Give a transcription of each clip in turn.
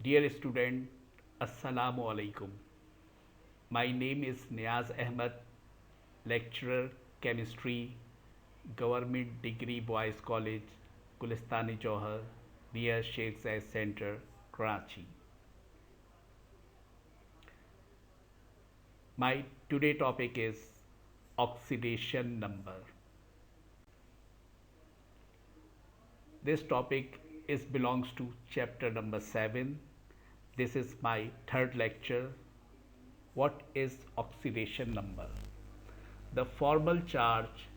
Dear student, Assalamu alaikum. My name is Niaz Ahmed, lecturer, chemistry, Government Degree Boys College, Gulistani Johar, near Sheikh Zayed Center, Karachi. My today topic is oxidation number. This topic is belongs to chapter number 7. This is my third lecture. What is oxidation number? The formal charge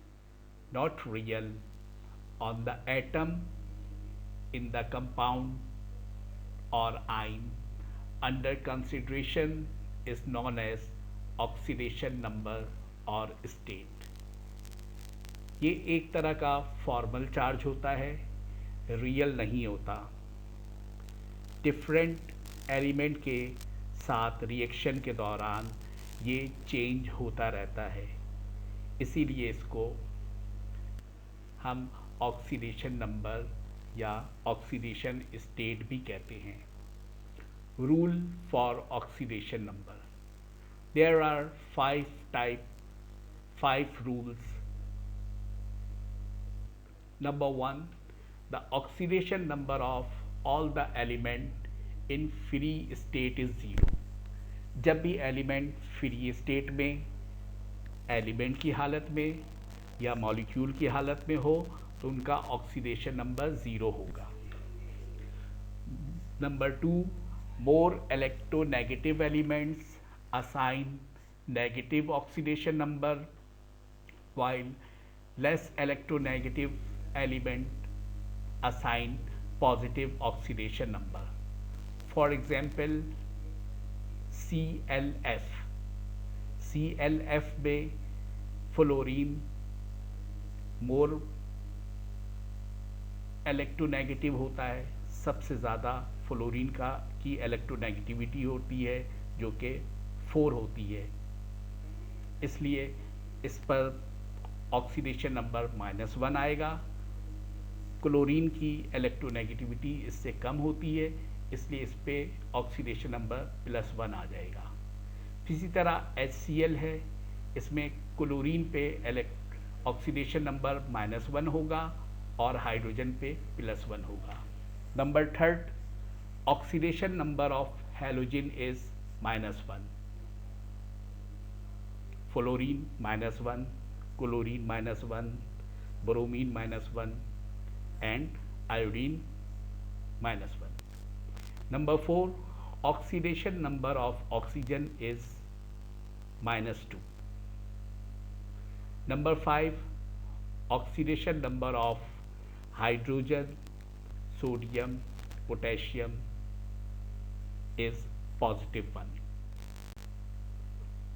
not real on the atom in the compound or ion under consideration is known as oxidation number और state. ये एक तरह का formal charge होता है, real नहीं होता. Different element के साथ रिएक्शन के दौरान ये चेंज होता रहता है, इसीलिए इसको हम ऑक्सीडेशन नंबर या ऑक्सीडेशन स्टेट भी कहते हैं. Rule for oxidation number. There are 5 rules. Number 1, the oxidation number of all the element in free state is 0. जब भी एलिमेंट फ्री स्टेट में, एलिमेंट की हालत में या मॉलिक्यूल की हालत में हो तो उनका ऑक्सीडेशन नंबर 0 होगा. Number 2, more electronegative elements assign negative oxidation number while less electronegative element assign positive oxidation number. For example, ClF. ClF में फ्लोरीन मोर इलेक्ट्रोनेगेटिव होता है. सबसे ज़्यादा फ्लोरीन की इलेक्ट्रोनेगेटिविटी होती है जो कि 4 होती है, इसलिए इस पर ऑक्सीडेशन नंबर -1 आएगा. क्लोरीन की इलेक्ट्रोनेगेटिविटी इससे कम होती है, इसलिए इस पे ऑक्सीडेशन नंबर +1 आ जाएगा. इसी तरह HCl है, इसमें क्लोरीन पे ऑक्सीडेशन नंबर -1 होगा और हाइड्रोजन पे +1 होगा. Number 3, oxidation number of halogen is -1. Fluorine -1, chlorine -1, bromine -1 and iodine -1. Number 4, oxidation number of oxygen is -2. Number 5, oxidation number of hydrogen, sodium, potassium is +1.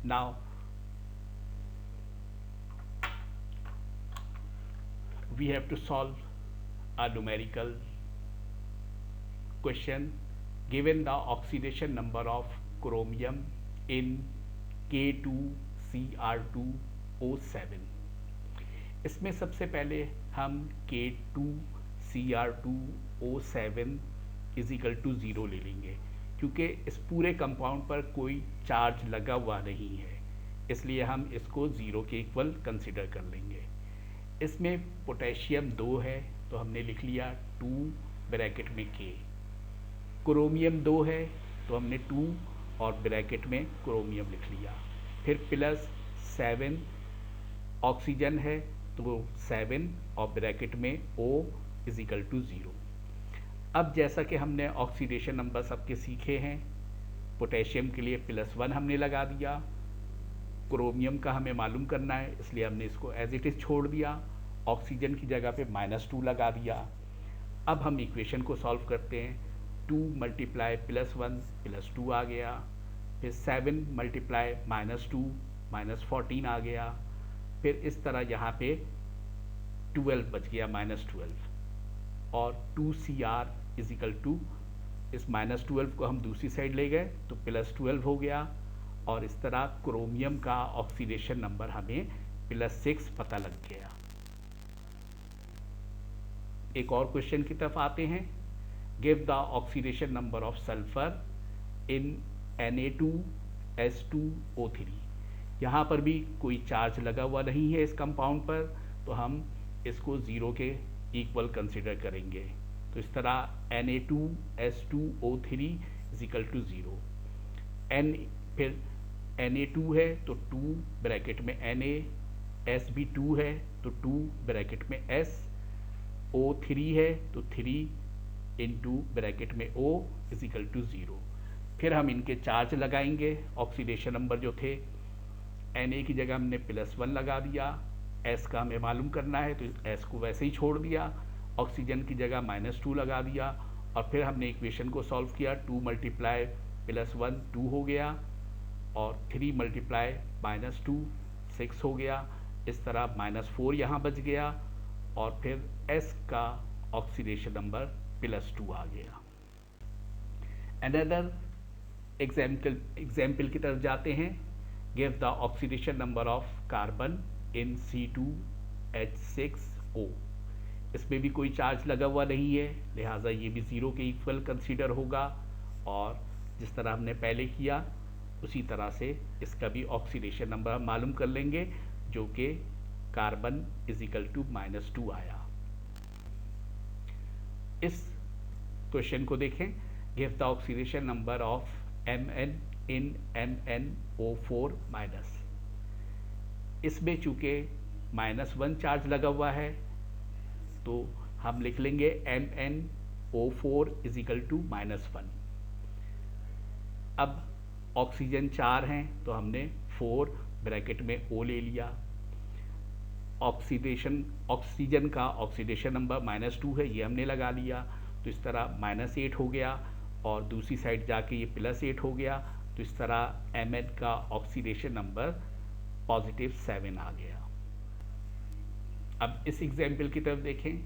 Now we have to solve a numerical question. Given the oxidation number of chromium in K2Cr2O7, इसमें सबसे पहले हम K2Cr2O7 = 0 ले लेंगे, क्योंकि इस पूरे compound पर कोई चार्ज लगा हुआ नहीं है, इसलिए हम इसको 0 के इक्वल कंसिडर कर लेंगे. इसमें पोटेशियम 2 है तो हमने लिख लिया 2 ब्रैकेट में K. क्रोमियम 2 है तो हमने 2 और ब्रैकेट में क्रोमियम लिख लिया. फिर +7 ऑक्सीजन है तो 7 और ब्रैकेट में O = 0. अब जैसा कि हमने ऑक्सीडेशन नंबर सबके सीखे हैं, पोटेशियम के लिए +1 हमने लगा दिया. क्रोमियम का हमें मालूम करना है, इसलिए हमने इसको एज इट इज़ छोड़ दिया. ऑक्सीजन की जगह पे -2 लगा दिया. अब हम इक्वेशन को सॉल्व करते हैं. 2 × +1 +2 आ गया. फिर 7 × -2 -14 आ गया. फिर इस तरह यहाँ पे 12 बच गया, -12. और 2Cr = इस -12 को हम दूसरी साइड ले गए तो +12 हो गया. और इस तरह क्रोमियम का ऑक्सीडेशन नंबर हमें +6 पता लग गया. एक और क्वेश्चन की तरफ आते हैं. Give the oxidation number of sulphur in Na2S2O3। यहाँ पर भी कोई चार्ज लगा हुआ नहीं है इस कंपाउंड पर, तो हम इसको ज़ीरो के इक्वल कंसिडर करेंगे। तो इस तरह Na2S2O3 is equal to 0। N फिर Na2 है तो 2 ब्रैकेट में Na, S भी 2 है तो 2 ब्रैकेट में S, O3 है तो 3 इंटू ब्रैकेट में O इज इक्वल टू 0। फिर हम इनके चार्ज लगाएंगे। ऑक्सीडेशन नंबर जो थे, Na की जगह हमने +1 लगा दिया, S का हमें मालूम करना है तो S को वैसे ही छोड़ दिया, ऑक्सीजन की जगह -2 लगा दिया और फिर हमने इक्वेशन को सॉल्व किया। 2 मल्टीप्लाई +1 2 हो गया और 3 मल्टीप्लाई -2 6 हो गया। इस तरह -4 यहाँ बच गया और फिर S का ऑक्सीडेशन नंबर +2 आ गया। अनदर एग्जाम्पल की तरफ जाते हैं। Give the oxidation number of carbon in C2H6O। इसमें भी कोई चार्ज लगा हुआ नहीं है, लिहाजा ये भी 0 के इक्वल कंसीडर होगा और जिस तरह हमने पहले किया उसी तरह से इसका भी ऑक्सीडेशन नंबर हम मालूम कर लेंगे, जो कि कार्बन इज इक्वल टू -2 आया। इस क्वेश्चन को देखें। Give the oxidation number of Mn in MnO4-। इसमें चूंकि -1 चार्ज लगा हुआ है तो हम लिख लेंगे MnO4 इज इक्वल टू -1। अब ऑक्सीजन 4 हैं तो हमने 4 ब्रैकेट में O ले लिया। ऑक्सीजन का ऑक्सीडेशन नंबर -2 है, ये हमने लगा लिया, तो इस तरह -8 हो गया और दूसरी साइड जाके ये +8 हो गया, तो इस तरह Mn का ऑक्सीडेशन नंबर +7 आ गया। अब इस एग्जाम्पल की तरफ देखें।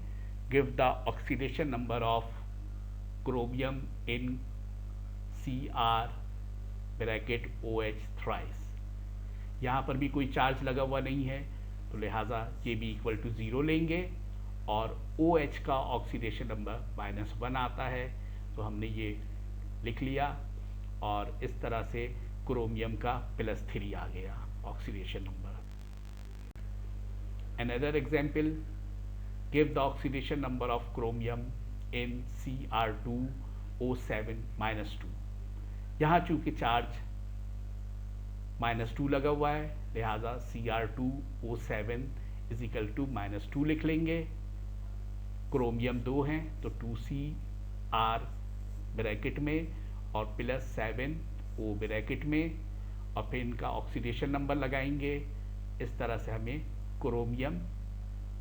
Give the oxidation number of chromium in Cr bracket OH thrice. यहाँ पर भी कोई चार्ज लगा हुआ नहीं है तो लिहाजा ये भी इक्वल टू 0 लेंगे और OH का ऑक्सीडेशन नंबर -1 आता है तो हमने ये लिख लिया और इस तरह से क्रोमियम का +3 आ गया oxidation number. Another example, give the oxidation number of chromium in Cr2O7-2। यहाँ चूंकि चार्ज -2 लगा हुआ है लिहाजा Cr2O7 इज इक्वल टू -2 लिख लेंगे। क्रोमियम 2 हैं तो 2Cr ब्रैकेट में और +7O ब्रैकेट में और फिर इनका ऑक्सीडेशन नंबर लगाएंगे। इस तरह से हमें क्रोमियम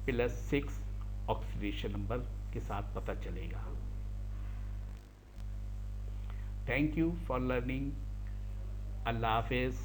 +6 ऑक्सीडेशन नंबर के साथ पता चलेगा। Thank you for learning. अल्लाह हाफिज़।